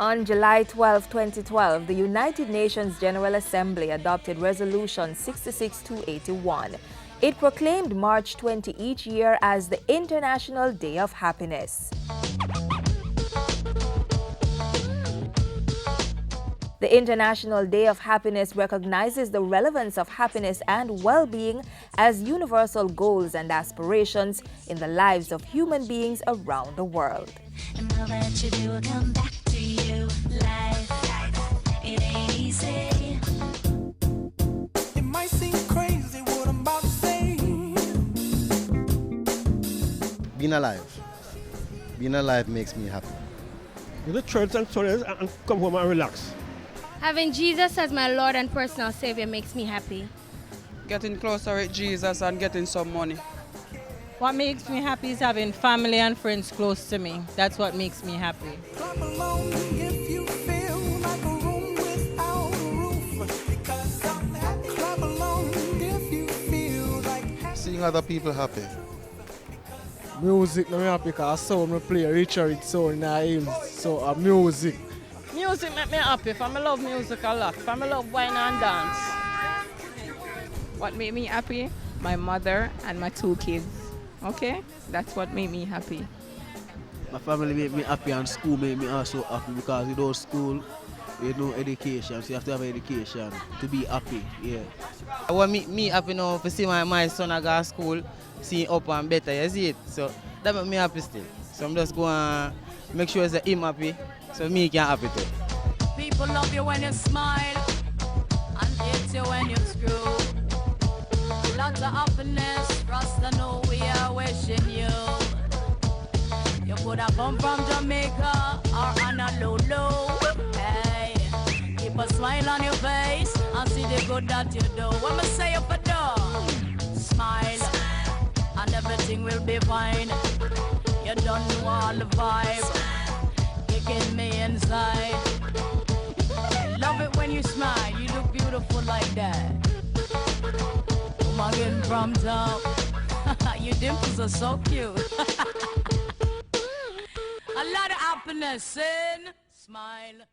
On July 12, 2012, the United Nations General Assembly adopted Resolution 66-281. It proclaimed March 20 each year as the International Day of Happiness. The International Day of Happiness recognizes the relevance of happiness and well-being as universal goals and aspirations in the lives of human beings around the world. And all that you do will come back to you. Life, it ain't easy. It might seem crazy what I'm about to say. Being alive. Being alive makes me happy. Go to church on Sundays and come home and relax. Having Jesus as my Lord and personal Savior makes me happy. Getting closer with Jesus and getting some money. What makes me happy is having family and friends close to me. That's what makes me happy. Clap along if you feel like a room without a roof. Because I'm happy. Clap along if you feel like Seeing other people happy. Music, I'm happy because sound I play Richard sound in the hymns. So music. Music make me happy. I love music a lot. I love wine and dance. What made me happy? My mother and my 2 kids. Okay? That's what made me happy. My family made me happy and school made me also happy because without school, you know education. So you have to have education to be happy. Yeah. What make me happy now to see my son go to school, see up and better, you see it. So that makes me happy still. So I'm just going to make sure that him happy, so me can happy too. People love you when you smile and hate you when you screw. Lots of happiness, Rasta know we are wishing you. You could have come from Jamaica or on a low. Hey, keep a smile on your face and see the good that you do. When I say up a door, smile and everything will be fine. You don't know all the vibes kicking me inside. Love it when you smile, you look beautiful like that. Come again from top, your dimples are so cute. A lot of happiness in smile.